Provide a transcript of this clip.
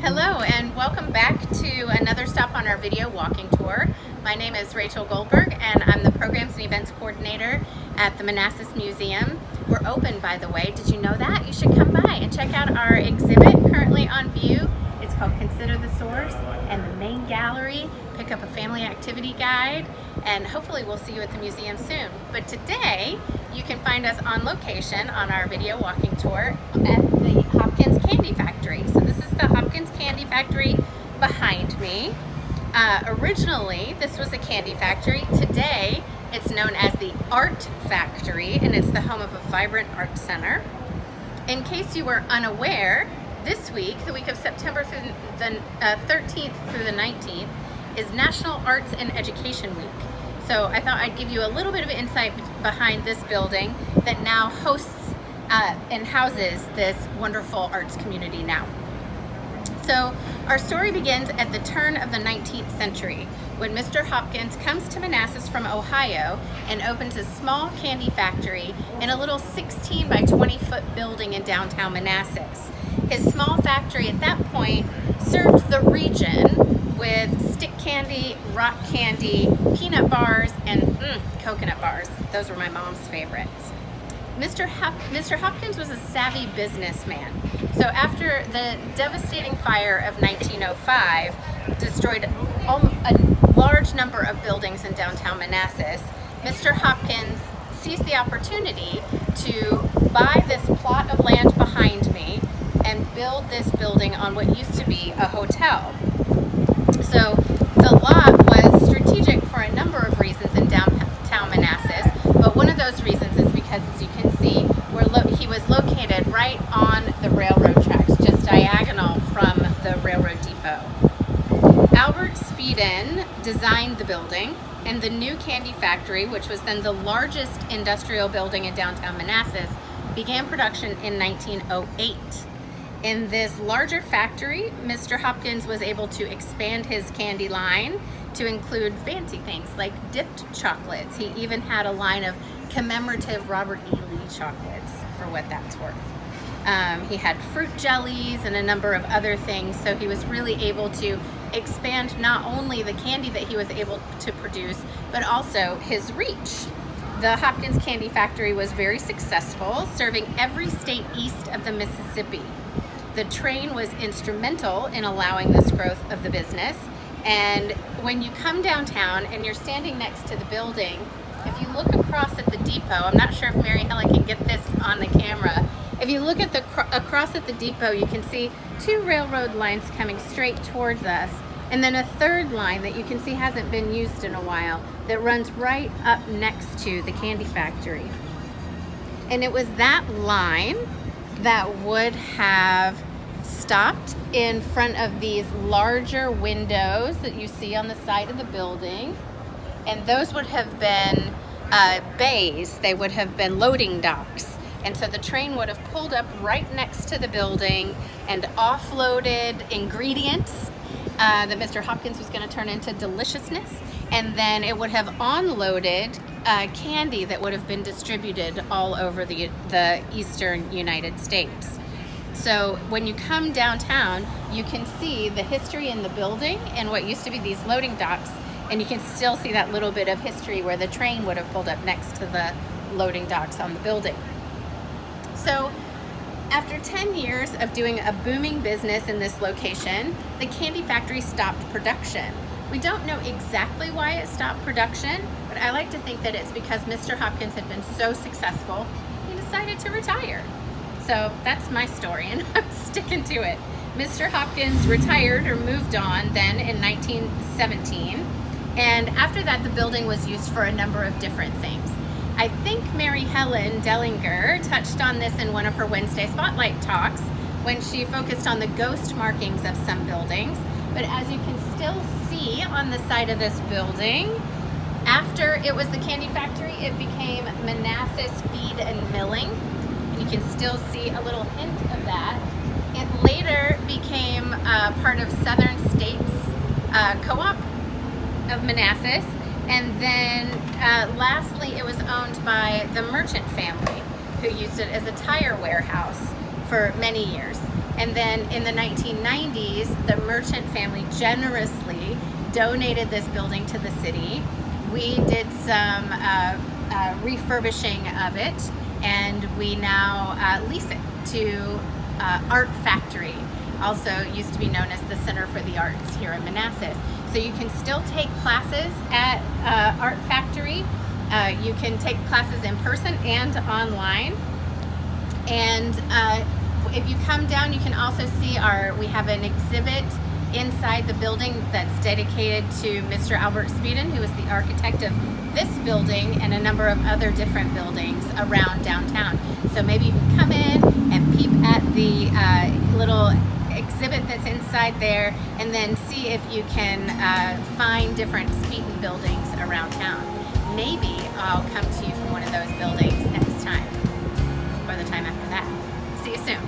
Hello and welcome back to another stop on our video walking tour. My name is Rachel Goldberg and I'm the Programs and Events Coordinator at the Manassas Museum. We're open, by the way. Did you know that? You should come by and check out our exhibit currently on view. It's called Consider the Source, and the main gallery. Pick up a family activity guide, and hopefully we'll see you at the museum soon. But today you can find us on location on our video walking tour at the Hopkins Candy Factory. So this is the Hopkins Candy Factory behind me. Originally this was a candy factory. Today it's known as the Art Factory, and it's the home of a vibrant art center. In case you were unaware, this week, the week of September through the 13th through the 19th, is National Arts and Education Week. So I thought I'd give you a little bit of insight behind this building that now hosts and houses this wonderful arts community now. So our story begins at the turn of the 19th century when Mr. Hopkins comes to Manassas from Ohio and opens a small candy factory in a little 16 by 20 foot building in downtown Manassas. His small factory at that point served the region with stick candy, rock candy, peanut bars, and coconut bars. Those were my mom's favorites. Mr. Hopkins was a savvy businessman. So after the devastating fire of 1905 destroyed a large number of buildings in downtown Manassas, Mr. Hopkins seized the opportunity to buy this plot of land behind me and build this building on what used to be a hotel. So the lot was strategic for a number of reasons in downtown Manassas, but one of those reasons is because, as you can see, he was located right on the railroad tracks, just diagonal from the railroad depot. Albert Speeden designed the building, and the new candy factory, which was then the largest industrial building in downtown Manassas, began production in 1908. In this larger factory, Mr. Hopkins was able to expand his candy line to include fancy things like dipped chocolates. He even had a line of commemorative Robert E. Lee chocolates, for what that's worth. He had fruit jellies and a number of other things, so he was really able to expand not only the candy that he was able to produce, but also his reach. The Hopkins Candy Factory was very successful, serving every state east of the Mississippi. The train was instrumental in allowing this growth of the business. And when you come downtown and you're standing next to the building, if you look across at the depot, I'm not sure if Mary Helen can get this on the camera. If you look at across at the depot, you can see two railroad lines coming straight towards us, and then a third line that you can see hasn't been used in a while that runs right up next to the candy factory. And it was that line that would have stopped in front of these larger windows that you see on the side of the building, and those would have been bays. They would have been loading docks, and so the train would have pulled up right next to the building and offloaded ingredients that Mr. Hopkins was going to turn into deliciousness, and then it would have unloaded candy that would have been distributed all over the eastern United States. So when you come downtown, you can see the history in the building and what used to be these loading docks, and you can still see that little bit of history where the train would have pulled up next to the loading docks on the building. So after 10 years of doing a booming business in this location, the candy factory stopped production. We don't know exactly why it stopped production, but I like to think that it's because Mr. Hopkins had been so successful, he decided to retire. So that's my story, and I'm sticking to it. Mr. Hopkins retired or moved on then in 1917, and after that the building was used for a number of different things. I think Mary Helen Dellinger touched on this in one of her Wednesday Spotlight talks when she focused on the ghost markings of some buildings. But as you can still see on the side of this building, after it was the candy factory, it became Manassas Feed and Milling. And you can still see a little hint of that. It later became part of Southern States Co-op of Manassas. And then lastly, it was owned by the Merchant family, who used it as a tire warehouse for many years. And then in the 1990s, the Merchant family generously donated this building to the city. We did some refurbishing of it, and we now lease it to ARTfactory, also used to be known as the Center for the Arts here in Manassas. So you can still take classes at ARTfactory. You can take classes in person and online. And if you come down, you can also see we have an exhibit inside the building that's dedicated to Mr. Albert Speeden, who is the architect of this building and a number of other different buildings around downtown. So maybe you can come in and peep at the little exhibit that's inside there, and then see if you can find different Speeden buildings around town. Maybe I'll come to you from one of those buildings next time, or the time after that. See you soon.